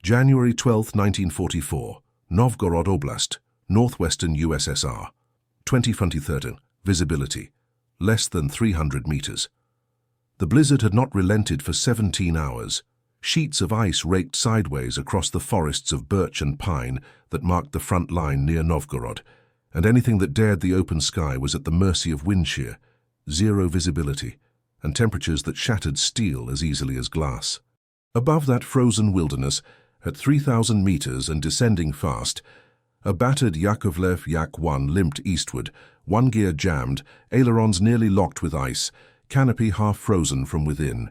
January 12, 1944, Novgorod Oblast, northwestern USSR. 2013, visibility, less than 300 meters. The blizzard had not relented for 17 hours. Sheets of ice raked sideways across the forests of birch and pine that marked the front line near Novgorod, and anything that dared the open sky was at the mercy of wind shear, zero visibility, and temperatures that shattered steel as easily as glass. Above that frozen wilderness, at 3,000 meters and descending fast, a battered Yakovlev Yak-1 limped eastward, one gear jammed, ailerons nearly locked with ice, canopy half frozen from within.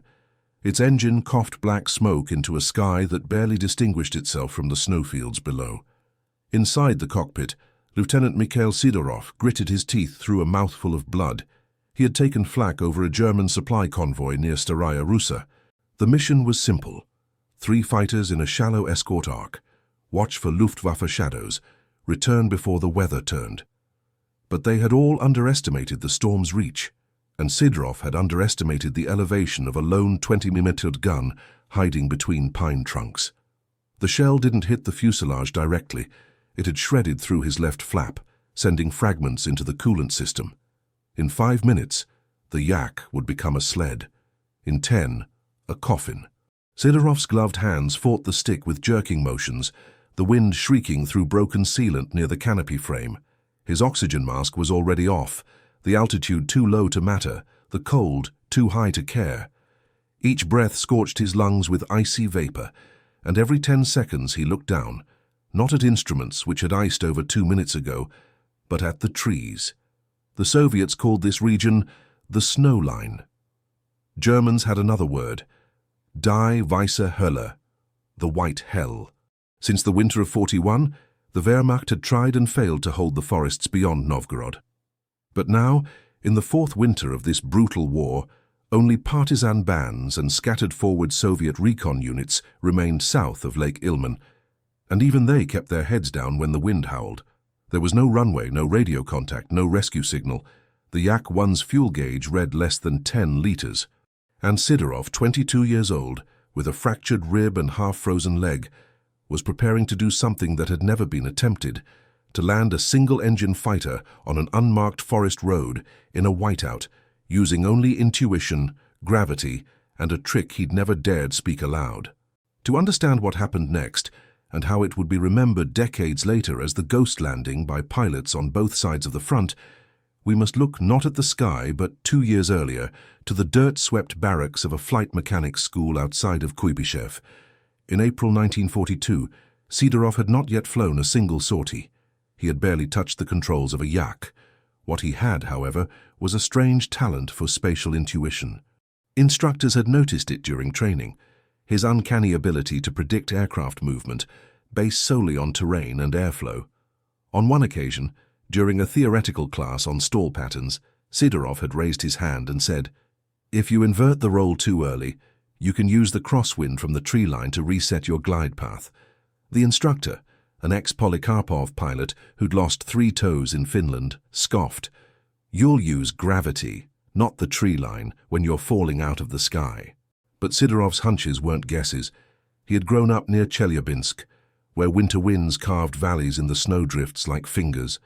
Its engine coughed black smoke into a sky that barely distinguished itself from the snowfields below. Inside the cockpit, Lieutenant Mikhail Sidorov gritted his teeth through a mouthful of blood. He had taken flak over a German supply convoy near Staraya Russa. The mission was simple. 3 fighters in a shallow escort arc, watch for Luftwaffe shadows, return before the weather turned. But they had all underestimated the storm's reach, and Sidorov had underestimated the elevation of a lone 20mm gun hiding between pine trunks. The shell didn't hit the fuselage directly. It had shredded through his left flap, sending fragments into the coolant system. In 5 minutes, the Yak would become a sled. In 10, a coffin. Sidorov's gloved hands fought the stick with jerking motions, the wind shrieking through broken sealant near the canopy frame. His oxygen mask was already off, the altitude too low to matter, the cold too high to care. Each breath scorched his lungs with icy vapor, and every 10 seconds he looked down, not at instruments which had iced over 2 minutes ago, but at the trees. The Soviets called this region the snow line. Germans had another word, Die Weiße Hölle, the White Hell. Since the winter of 41, the Wehrmacht had tried and failed to hold the forests beyond Novgorod. But now, in the 4th winter of this brutal war, only partisan bands and scattered forward Soviet recon units remained south of Lake Ilmen, and even they kept their heads down when the wind howled. There was no runway, no radio contact, no rescue signal. The Yak-1's fuel gauge read less than 10 liters. And Sidorov, 22 years old, with a fractured rib and half-frozen leg, was preparing to do something that had never been attempted, to land a single-engine fighter on an unmarked forest road in a whiteout, using only intuition, gravity, and a trick he'd never dared speak aloud. To understand what happened next, and how it would be remembered decades later as the ghost landing by pilots on both sides of the front, we must look not at the sky, but 2 years earlier, to the dirt-swept barracks of a flight mechanics school outside of Kuibyshev. In April 1942, Sidorov had not yet flown a single sortie. He had barely touched the controls of a Yak. What he had, however, was a strange talent for spatial intuition. Instructors had noticed it during training, his uncanny ability to predict aircraft movement, based solely on terrain and airflow. On one occasion, during a theoretical class on stall patterns, Sidorov had raised his hand and said, "If you invert the roll too early, you can use the crosswind from the tree line to reset your glide path." The instructor, an ex-Polikarpov pilot who'd lost 3 toes in Finland, scoffed, "You'll use gravity, not the tree line, when you're falling out of the sky." But Sidorov's hunches weren't guesses. He had grown up near Chelyabinsk, where winter winds carved valleys in the snowdrifts like fingers.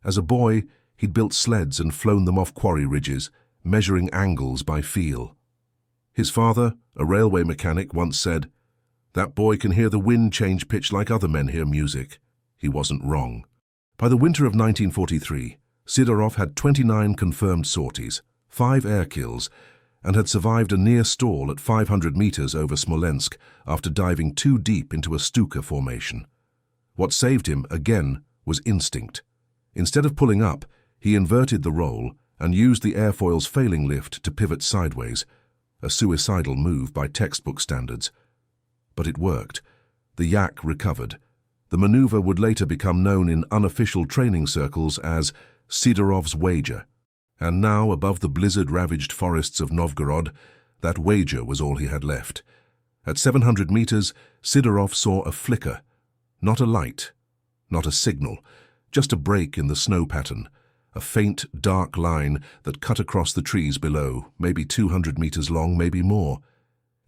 As a boy, he'd built sleds and flown them off quarry ridges, measuring angles by feel. His father, a railway mechanic, once said, "That boy can hear the wind change pitch like other men hear music." He wasn't wrong. By the winter of 1943, Sidorov had 29 confirmed sorties, 5 air kills, and had survived a near stall at 500 meters over Smolensk after diving too deep into a Stuka formation. What saved him, again, was instinct. Instead of pulling up, he inverted the roll and used the airfoil's failing lift to pivot sideways, a suicidal move by textbook standards. But it worked. The Yak recovered. The maneuver would later become known in unofficial training circles as Sidorov's wager. And now, above the blizzard-ravaged forests of Novgorod, that wager was all he had left. At 700 meters, Sidorov saw a flicker. Not a light, not a signal, just a break in the snow pattern, a faint, dark line that cut across the trees below, maybe 200 meters long, maybe more.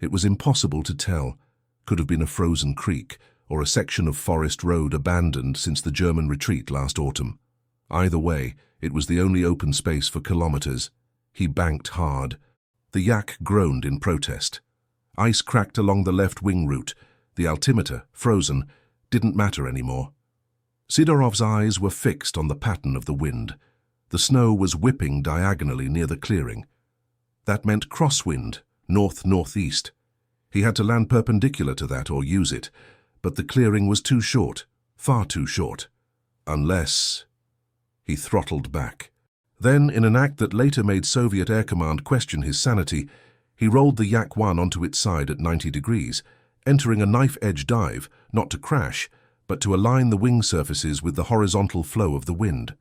It was impossible to tell. could have been a frozen creek or a section of forest road abandoned since the German retreat last autumn. Either way, it was the only open space for kilometers. He banked hard. The yak groaned in protest. Ice cracked along the left wing route. The altimeter, frozen, didn't matter anymore. Sidorov's eyes were fixed on the pattern of the wind. The snow was whipping diagonally near the clearing. That meant crosswind, north-northeast. He had to land perpendicular to that or use it, but the clearing was too short, far too short. Unless... He throttled back. Then, in an act that later made Soviet Air Command question his sanity, he rolled the Yak-1 onto its side at 90 degrees, entering a knife-edge dive, not to crash, but to align the wing surfaces with the horizontal flow of the wind.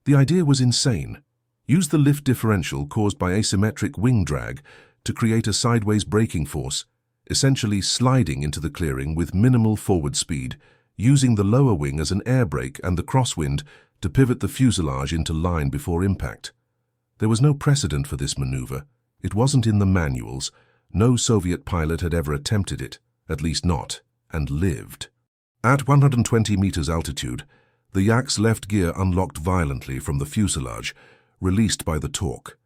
The idea was insane. Use the lift differential caused by asymmetric wing drag to create a sideways braking force, essentially sliding into the clearing with minimal forward speed, using the lower wing as an air brake and the crosswind to pivot the fuselage into line before impact. There was no precedent for this maneuver. It wasn't in the manuals. No Soviet pilot had ever attempted it, at least not, and lived. At 120 meters altitude, the Yak's left gear unlocked violently from the fuselage, released by the torque.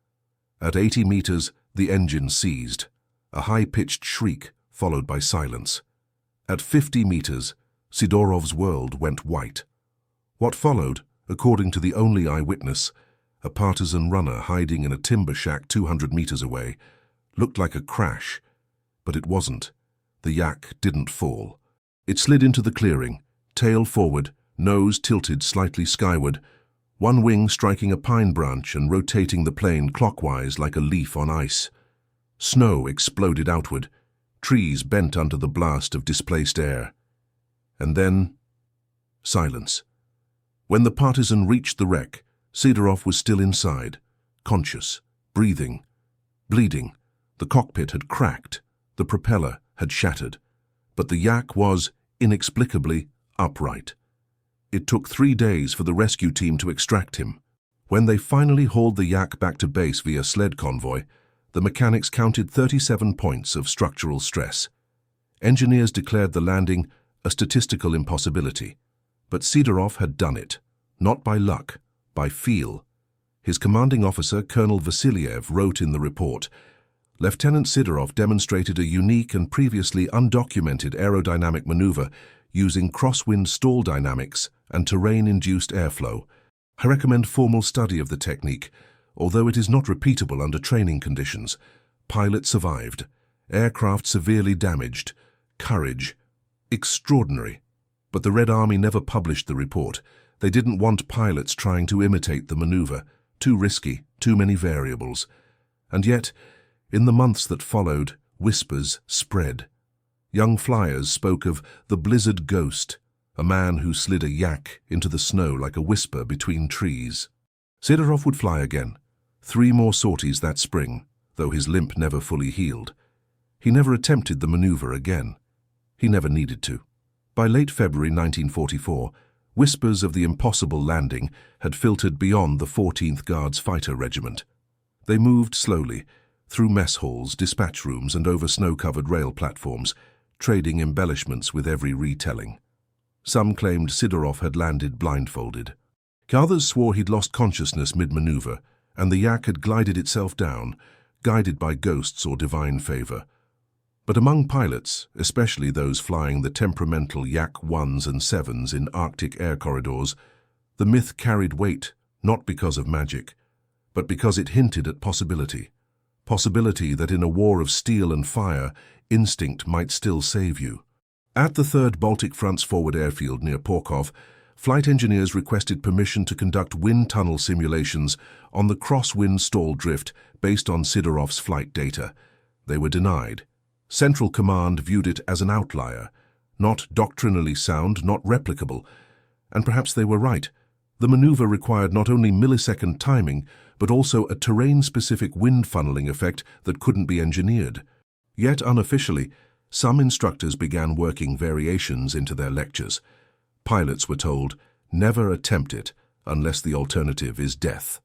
At 80 meters, the engine seized, a high-pitched shriek followed by silence. At 50 meters, Sidorov's world went white. What followed, according to the only eyewitness, a partisan runner hiding in a timber shack 200 meters away, looked like a crash, but it wasn't. The Yak didn't fall. It slid into the clearing, tail forward, nose tilted slightly skyward, one wing striking a pine branch and rotating the plane clockwise like a leaf on ice. Snow exploded outward, trees bent under the blast of displaced air. And then, silence. When the partisan reached the wreck, Sidorov was still inside, conscious, breathing, bleeding. The cockpit had cracked, the propeller had shattered, but the Yak was, inexplicably, upright. It took 3 days for the rescue team to extract him. When they finally hauled the Yak back to base via sled convoy, the mechanics counted 37 points of structural stress. Engineers declared the landing a statistical impossibility. But Sidorov had done it, not by luck, by feel. His commanding officer, Colonel Vasiliev, wrote in the report, Lieutenant Sidorov demonstrated a unique and previously undocumented aerodynamic maneuver using crosswind stall dynamics and terrain-induced airflow. I recommend formal study of the technique, although it is not repeatable under training conditions. Pilot survived. Aircraft severely damaged. Courage. Extraordinary. But the Red Army never published the report. They didn't want pilots trying to imitate the maneuver. Too risky, too many variables. And yet, in the months that followed, whispers spread. Young flyers spoke of the blizzard ghost, a man who slid a Yak into the snow like a whisper between trees. Sidorov would fly again. 3 more sorties that spring, though his limp never fully healed. He never attempted the maneuver again. He never needed to. By late February 1944, whispers of the impossible landing had filtered beyond the 14th Guards Fighter Regiment. They moved slowly, through mess halls, dispatch rooms, and over snow-covered rail platforms, trading embellishments with every retelling. Some claimed Sidorov had landed blindfolded. Others swore he'd lost consciousness mid-maneuver, and the Yak had glided itself down, guided by ghosts or divine favor. But among pilots, especially those flying the temperamental Yak-1s and 7s in Arctic air corridors, the myth carried weight, not because of magic, but because it hinted at possibility. Possibility that in a war of steel and fire, instinct might still save you. At the 3rd Baltic Front's forward airfield near Porkov, flight engineers requested permission to conduct wind tunnel simulations on the crosswind stall drift based on Sidorov's flight data. They were denied. Central Command viewed it as an outlier, not doctrinally sound, not replicable. And perhaps they were right. The maneuver required not only millisecond timing, but also a terrain-specific wind funneling effect that couldn't be engineered. Yet unofficially, some instructors began working variations into their lectures. Pilots were told, never attempt it unless the alternative is death.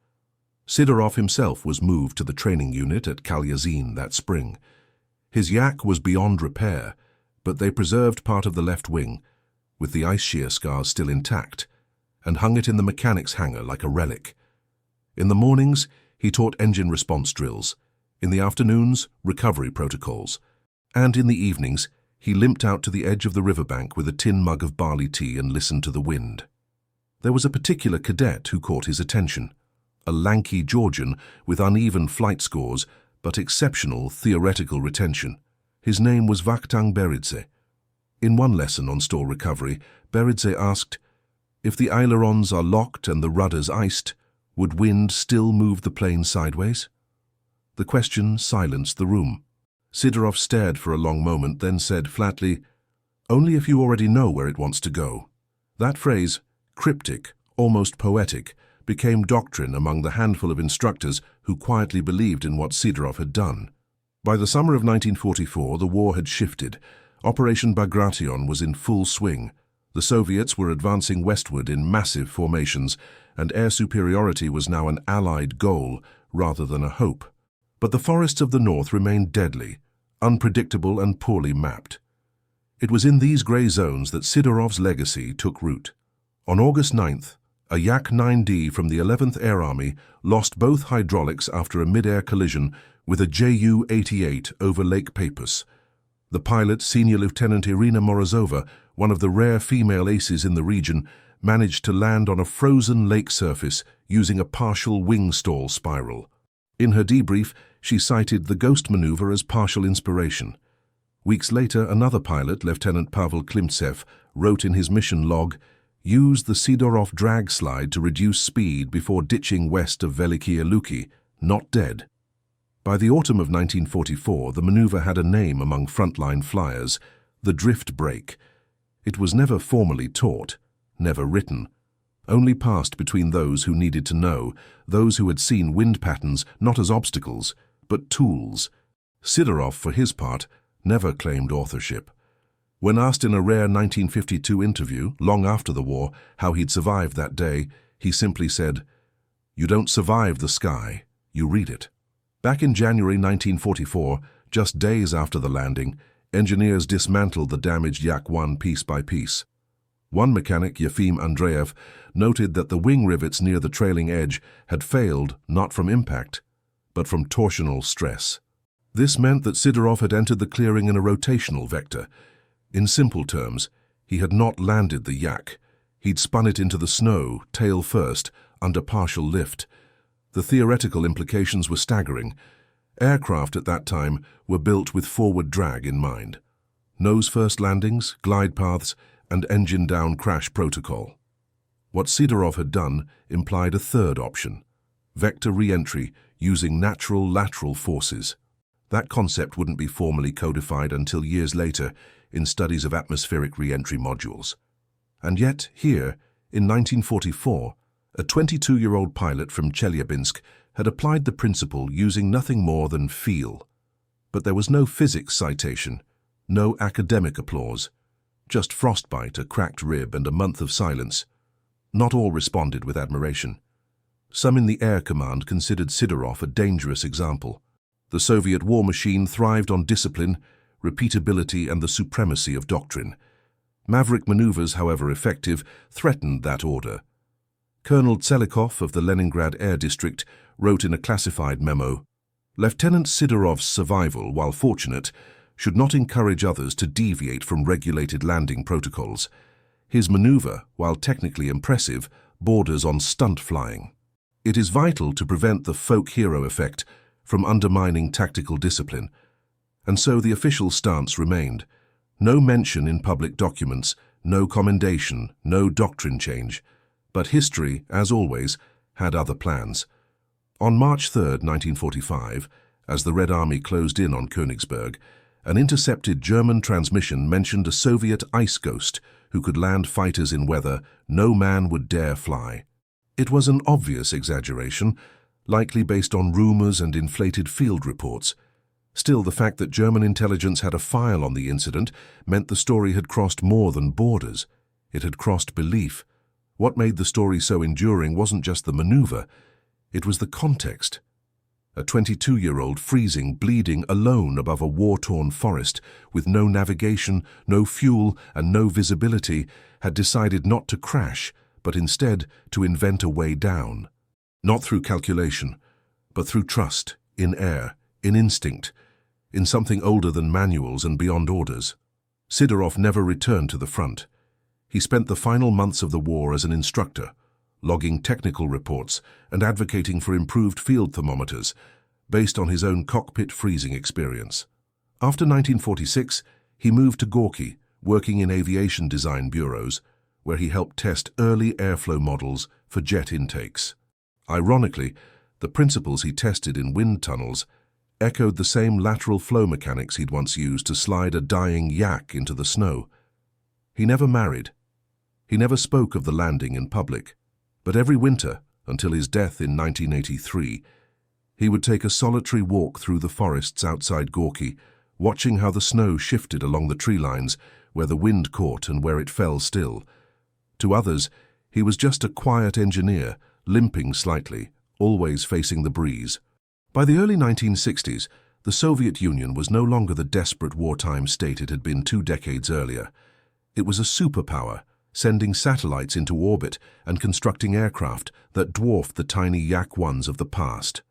Sidorov himself was moved to the training unit at Kalyazin that spring. His Yak was beyond repair, but they preserved part of the left wing, with the ice shear scars still intact, and hung it in the mechanic's hangar like a relic. In the mornings, he taught engine response drills. In the afternoons, recovery protocols. And in the evenings, he limped out to the edge of the riverbank with a tin mug of barley tea and listened to the wind. There was a particular cadet who caught his attention, a lanky Georgian with uneven flight scores but exceptional theoretical retention. His name was Vakhtang Beridze. In one lesson on store recovery, Beridze asked, "If the ailerons are locked and the rudders iced, would wind still move the plane sideways?" The question silenced the room. Sidorov stared for a long moment, then said flatly, "Only if you already know where it wants to go." That phrase, cryptic, almost poetic, became doctrine among the handful of instructors who quietly believed in what Sidorov had done. By the summer of 1944, the war had shifted. Operation Bagration was in full swing. The Soviets were advancing westward in massive formations, and air superiority was now an Allied goal rather than a hope. But the forests of the north remained deadly, unpredictable and poorly mapped. It was in these grey zones that Sidorov's legacy took root. On August 9th, a Yak-9D from the 11th Air Army lost both hydraulics after a mid-air collision with a Ju-88 over Lake Peipus. The pilot, Senior Lieutenant Irina Morozova, one of the rare female aces in the region, managed to land on a frozen lake surface using a partial wing stall spiral. In her debrief, she cited the ghost maneuver as partial inspiration. Weeks later, another pilot, Lieutenant Pavel Klimtsev, wrote in his mission log, "Used the Sidorov drag slide to reduce speed before ditching west of Velikie Luki, not dead." By the autumn of 1944, the maneuver had a name among frontline flyers, the drift break. It was never formally taught, never written, only passed between those who needed to know, those who had seen wind patterns not as obstacles, but tools. Sidorov, for his part, never claimed authorship. When asked in a rare 1952 interview, long after the war, how he'd survived that day, he simply said, "You don't survive the sky, you read it." Back in January 1944, just days after the landing, engineers dismantled the damaged Yak-1 piece by piece. One mechanic, Yefim Andreev, noted that the wing rivets near the trailing edge had failed not from impact, but from torsional stress. This meant that Sidorov had entered the clearing in a rotational vector. In simple terms, he had not landed the Yak. He'd spun it into the snow, tail first, under partial lift. The theoretical implications were staggering. Aircraft at that time were built with forward drag in mind. Nose-first landings, glide paths, and engine-down crash protocol. What Sidorov had done implied a third option, vector re-entry using natural lateral forces. That concept wouldn't be formally codified until years later in studies of atmospheric re-entry modules. And yet, here, in 1944, a 22-year-old pilot from Chelyabinsk had applied the principle using nothing more than feel. But there was no physics citation, no academic applause, just frostbite, a cracked rib, and a month of silence. Not all responded with admiration. Some in the Air Command considered Sidorov a dangerous example. The Soviet war machine thrived on discipline, repeatability, and the supremacy of doctrine. Maverick maneuvers, however effective, threatened that order. Colonel Tselikov of the Leningrad Air District wrote in a classified memo, "Lieutenant Sidorov's survival, while fortunate, should not encourage others to deviate from regulated landing protocols. His maneuver, while technically impressive, borders on stunt flying. It is vital to prevent the folk hero effect from undermining tactical discipline." And so the official stance remained. No mention in public documents, no commendation, no doctrine change. But history, as always, had other plans. On March 3, 1945, as the Red Army closed in on Königsberg, an intercepted German transmission mentioned a Soviet ice ghost who could land fighters in weather no man would dare fly. It was an obvious exaggeration, likely based on rumors and inflated field reports. Still, the fact that German intelligence had a file on the incident meant the story had crossed more than borders. It had crossed belief. What made the story so enduring wasn't just the maneuver, it was the context. A 22-year-old freezing, bleeding, alone above a war-torn forest, with no navigation, no fuel, and no visibility, had decided not to crash, but instead to invent a way down. Not through calculation, but through trust, in air, in instinct, in something older than manuals and beyond orders. Sidorov never returned to the front. He spent the final months of the war as an instructor, logging technical reports and advocating for improved field thermometers, based on his own cockpit freezing experience. After 1946, he moved to Gorky, working in aviation design bureaus, where he helped test early airflow models for jet intakes. Ironically, the principles he tested in wind tunnels echoed the same lateral flow mechanics he'd once used to slide a dying yak into the snow. He never married. He never spoke of the landing in public. But every winter, until his death in 1983, he would take a solitary walk through the forests outside Gorky, watching how the snow shifted along the tree lines, where the wind caught and where it fell still. To others, he was just a quiet engineer, limping slightly, always facing the breeze. By the early 1960s, the Soviet Union was no longer the desperate wartime state it had been 2 decades earlier. It was a superpower, sending satellites into orbit and constructing aircraft that dwarfed the tiny Yak-1s of the past.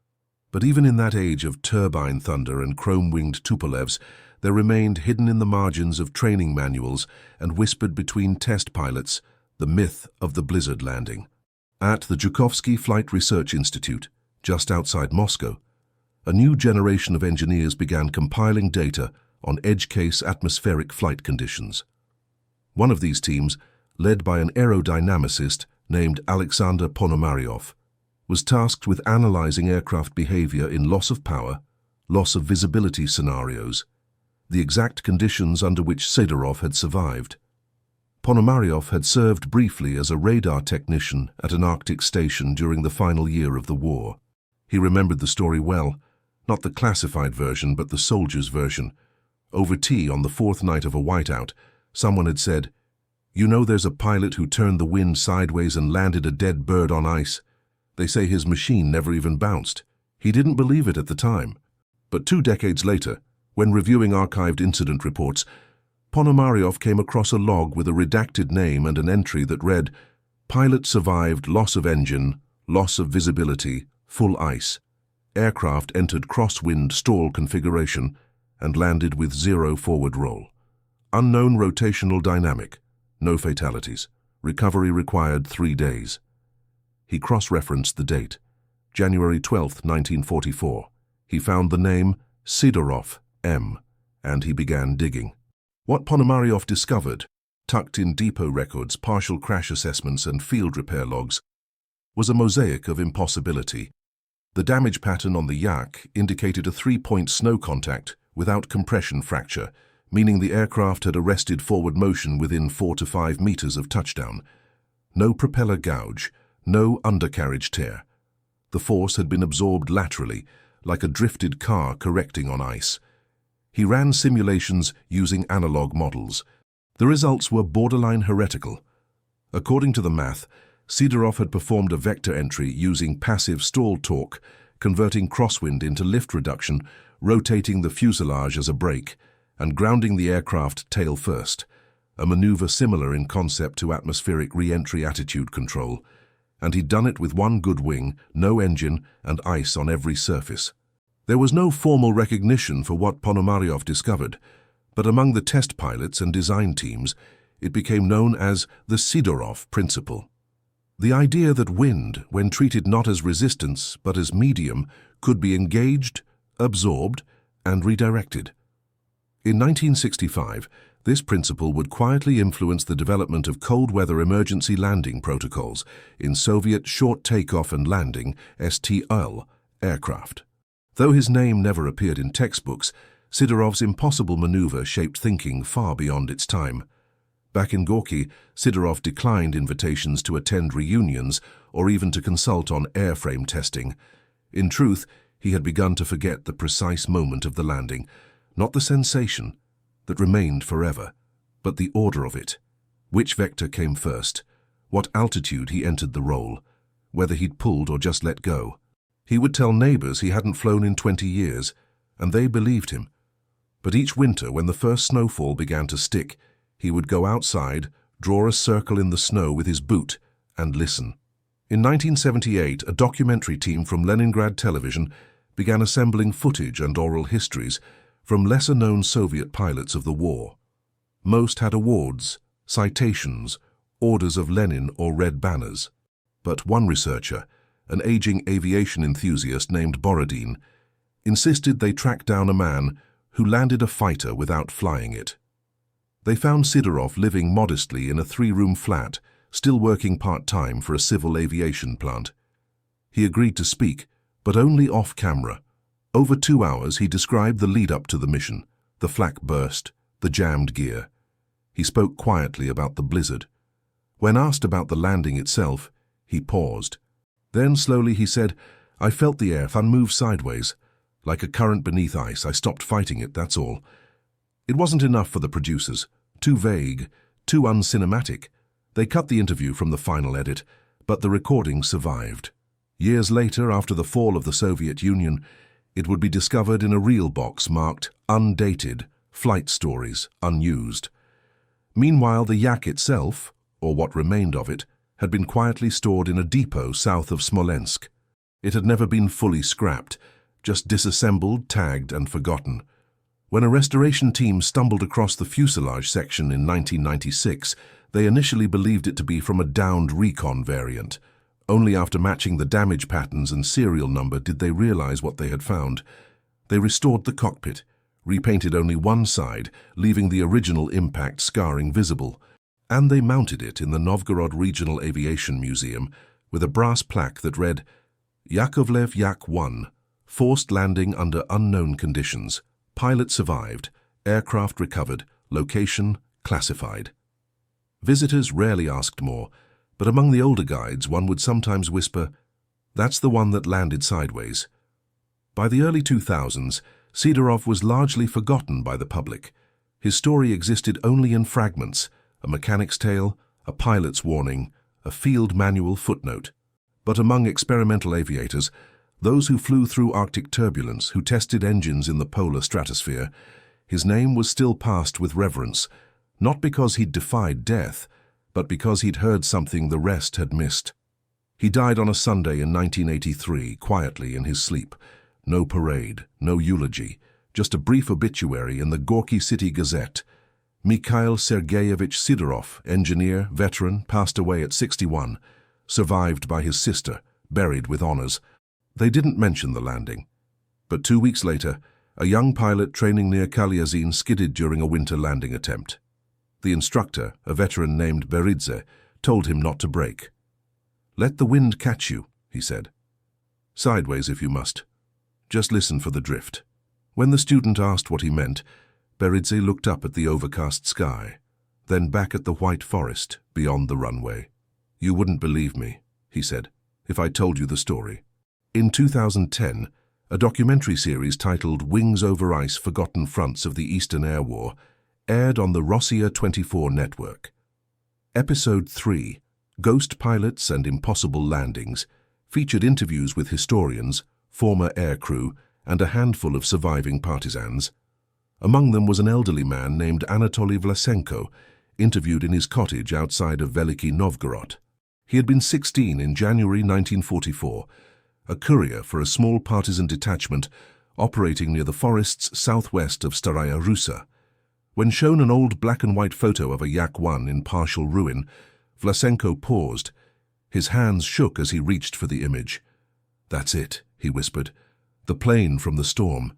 But even in that age of turbine thunder and chrome-winged Tupolevs, there remained hidden in the margins of training manuals and whispered between test pilots the myth of the Blizzard landing. At the Zhukovsky Flight Research Institute, just outside Moscow, a new generation of engineers began compiling data on edge-case atmospheric flight conditions. One of these teams, led by an aerodynamicist named Alexander Ponomaryov, was tasked with analyzing aircraft behavior in loss of power, loss of visibility scenarios, the exact conditions under which Sidorov had survived. Ponomaryov had served briefly as a radar technician at an Arctic station during the final year of the war. He remembered the story well, not the classified version but the soldier's version. Over tea on the 4th night of a whiteout, someone had said, "You know there's a pilot who turned the wind sideways and landed a dead bird on ice. They say his machine never even bounced. He didn't believe it at the time." But 2 decades later, when reviewing archived incident reports, Ponomaryov came across a log with a redacted name and an entry that read, "Pilot survived loss of engine, loss of visibility, full ice. Aircraft entered crosswind stall configuration and landed with 0 forward roll. Unknown rotational dynamic. No fatalities. Recovery required 3 days." He cross-referenced the date, January 12, 1944. He found the name Sidorov, M., and he began digging. What Ponomaryov discovered, tucked in depot records, partial crash assessments, and field repair logs, was a mosaic of impossibility. The damage pattern on the Yak indicated a 3-point snow contact without compression fracture, meaning the aircraft had arrested forward motion within 4 to 5 meters of touchdown. No propeller gouge, no undercarriage tear. The force had been absorbed laterally, like a drifted car correcting on ice. He ran simulations using analog models. The results were borderline heretical. According to the math, Sidorov had performed a vector entry using passive stall torque, converting crosswind into lift reduction, rotating the fuselage as a brake, and grounding the aircraft tail first, a maneuver similar in concept to atmospheric re-entry attitude control. And he'd done it with 1 good wing, no engine, and ice on every surface. There was no formal recognition for what Ponomaryov discovered, but among the test pilots and design teams, it became known as the Sidorov principle. The idea that wind, when treated not as resistance but as medium, could be engaged, absorbed, and redirected. In 1965, this principle would quietly influence the development of cold-weather emergency landing protocols in Soviet short takeoff and landing (STL) aircraft. Though his name never appeared in textbooks, Sidorov's impossible maneuver shaped thinking far beyond its time. Back in Gorky, Sidorov declined invitations to attend reunions or even to consult on airframe testing. In truth, he had begun to forget the precise moment of the landing, not the sensation that remained forever, but the order of it. Which vector came first, what altitude he entered the roll, whether he'd pulled or just let go. He would tell neighbors he hadn't flown in 20 years, and they believed him. But each winter, when the first snowfall began to stick, he would go outside, draw a circle in the snow with his boot, and listen. In 1978, a documentary team from Leningrad television began assembling footage and oral histories from lesser-known Soviet pilots of the war. Most had awards, citations, orders of Lenin or red banners. But one researcher, an aging aviation enthusiast named Borodin, insisted they track down a man who landed a fighter without flying it. They found Sidorov living modestly in a 3-room flat, still working part-time for a civil aviation plant. He agreed to speak, but only off-camera. Over 2 hours, he described the lead-up to the mission, the flak burst, the jammed gear. He spoke quietly about the blizzard. When asked about the landing itself, he paused. Then slowly he said, "I felt the air move sideways. Like a current beneath ice, I stopped fighting it, that's all." It wasn't enough for the producers. Too vague, too uncinematic. They cut the interview from the final edit, but the recording survived. Years later, after the fall of the Soviet Union, it would be discovered in a reel box marked Undated, Flight Stories, Unused. Meanwhile, the Yak itself, or what remained of it, had been quietly stored in a depot south of Smolensk. It had never been fully scrapped, just disassembled, tagged, and forgotten. When a restoration team stumbled across the fuselage section in 1996, they initially believed it to be from a downed recon variant. Only after matching the damage patterns and serial number did they realize what they had found. They restored the cockpit, repainted only one side, leaving the original impact scarring visible, and they mounted it in the Novgorod Regional Aviation Museum with a brass plaque that read, "Yakovlev Yak-1, forced landing under unknown conditions. Pilot survived, aircraft recovered, location classified." Visitors rarely asked more, but among the older guides one would sometimes whisper, "That's the one that landed sideways." By the early 2000s, Sidorov was largely forgotten by the public. His story existed only in fragments, a mechanic's tale, a pilot's warning, a field manual footnote. But among experimental aviators, those who flew through Arctic turbulence, who tested engines in the polar stratosphere, his name was still passed with reverence, not because he'd defied death, but because he'd heard something the rest had missed. He died on a Sunday in 1983, quietly in his sleep. No parade, no eulogy, just a brief obituary in the Gorky City Gazette. Mikhail Sergeyevich Sidorov, engineer, veteran, passed away at 61, survived by his sister, buried with honors. They didn't mention the landing. But 2 weeks later, a young pilot training near Kalyazin skidded during a winter landing attempt. The instructor, a veteran named Beridze, told him not to brake. "Let the wind catch you," he said. "Sideways if you must. Just listen for the drift." When the student asked what he meant, Beridze looked up at the overcast sky, then back at the white forest beyond the runway. "You wouldn't believe me," he said, "if I told you the story." In 2010, a documentary series titled Wings Over Ice: Forgotten Fronts of the Eastern Air War aired on the Rossiya 24 network. Episode 3, Ghost Pilots and Impossible Landings, featured interviews with historians, former aircrew, and a handful of surviving partisans. Among them was an elderly man named Anatoly Vlasenko, interviewed in his cottage outside of Veliki Novgorod. He had been 16 in January 1944, a courier for a small partisan detachment operating near the forests southwest of Staraya Russa. When shown an old black-and-white photo of a Yak-1 in partial ruin, Vlasenko paused. His hands shook as he reached for the image. "That's it," he whispered. "The plane from the storm.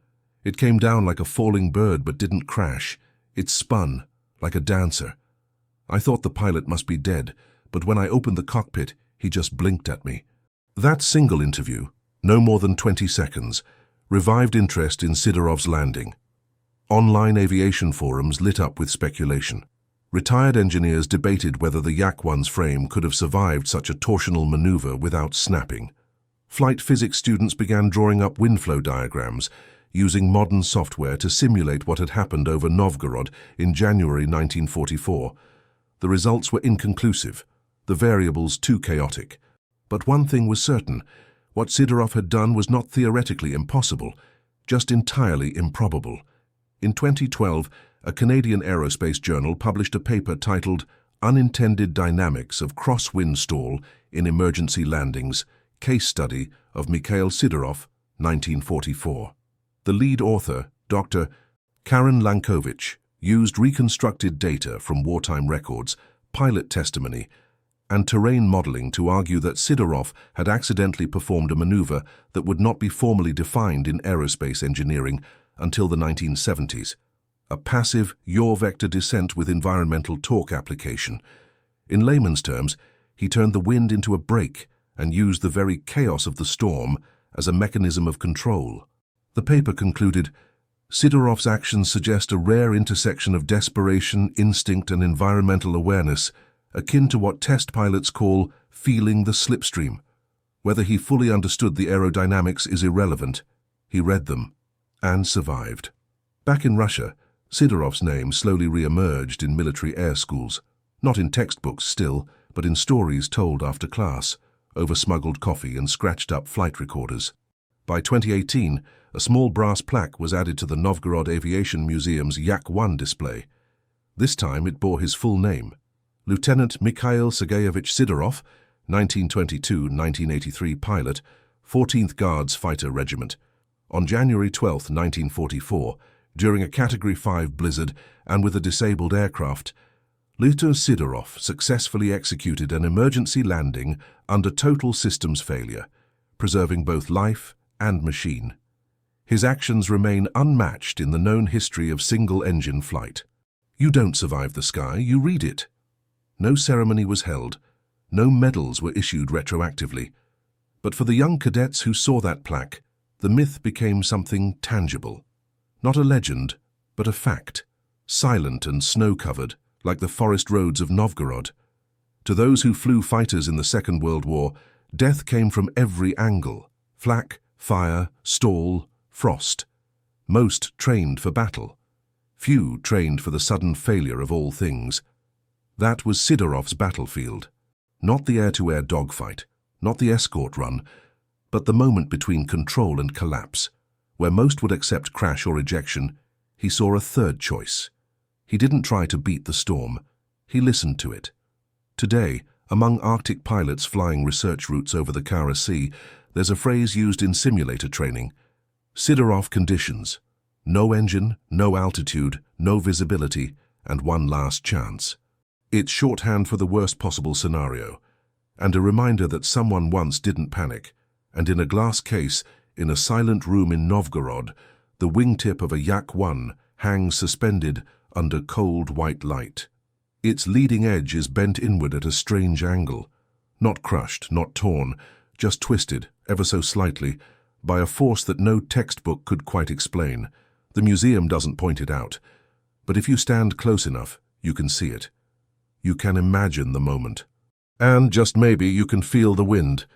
It came down like a falling bird but didn't crash. It spun, like a dancer. I thought the pilot must be dead, but when I opened the cockpit, he just blinked at me." That single interview, no more than 20 seconds, revived interest in Sidorov's landing. Online aviation forums lit up with speculation. Retired engineers debated whether the Yak-1's frame could have survived such a torsional maneuver without snapping. Flight physics students began drawing up wind flow diagrams, using modern software to simulate what had happened over Novgorod in January 1944. The results were inconclusive, the variables too chaotic. But one thing was certain: What Sidorov had done was not theoretically impossible, just entirely improbable. In 2012, a Canadian aerospace journal published a paper titled Unintended Dynamics of Crosswind Stall in Emergency Landings, Case Study of Mikhail Sidorov, 1944. The lead author, Dr. Karen Lankovich, used reconstructed data from wartime records, pilot testimony, and terrain modeling to argue that Sidorov had accidentally performed a maneuver that would not be formally defined in aerospace engineering until the 1970s, a passive yaw-vector descent with environmental torque application. In layman's terms, he turned the wind into a brake and used the very chaos of the storm as a mechanism of control. The paper concluded, Sidorov's actions suggest a rare intersection of desperation, instinct, and environmental awareness, akin to what test pilots call feeling the slipstream. Whether he fully understood the aerodynamics is irrelevant. He read them and survived. Back in Russia, Sidorov's name slowly re-emerged in military air schools, not in textbooks still, but in stories told after class, over smuggled coffee and scratched-up flight recorders. By 2018, a small brass plaque was added to the Novgorod Aviation Museum's Yak-1 display. This time it bore his full name, Lieutenant Mikhail Sergeyevich Sidorov, 1922-1983 pilot, 14th Guards Fighter Regiment. On January 12, 1944, during a Category 5 blizzard and with a disabled aircraft, Lieutenant Sidorov successfully executed an emergency landing under total systems failure, preserving both life and machine. His actions remain unmatched in the known history of single-engine flight. You don't survive the sky, you read it. No ceremony was held, no medals were issued retroactively. But for the young cadets who saw that plaque, the myth became something tangible. Not a legend, but a fact, silent and snow-covered, like the forest roads of Novgorod. To those who flew fighters in the Second World War, death came from every angle: flak, fire, stall, frost. Most trained for battle. Few trained for the sudden failure of all things. That was Sidorov's battlefield. Not the air-to-air dogfight, not the escort run, but the moment between control and collapse, where most would accept crash or ejection. He saw a third choice. He didn't try to beat the storm, he listened to it. Today, among Arctic pilots flying research routes over the Kara Sea, there's a phrase used in simulator training: Sidorov conditions. No engine, no altitude, no visibility, and one last chance. It's shorthand for the worst possible scenario, and a reminder that someone once didn't panic, and in a glass case, in a silent room in Novgorod, the wingtip of a Yak-1 hangs suspended under cold white light. Its leading edge is bent inward at a strange angle, not crushed, not torn, just twisted, ever so slightly, by a force that no textbook could quite explain. The museum doesn't point it out, but if you stand close enough, you can see it. You can imagine the moment. And just maybe you can feel the wind,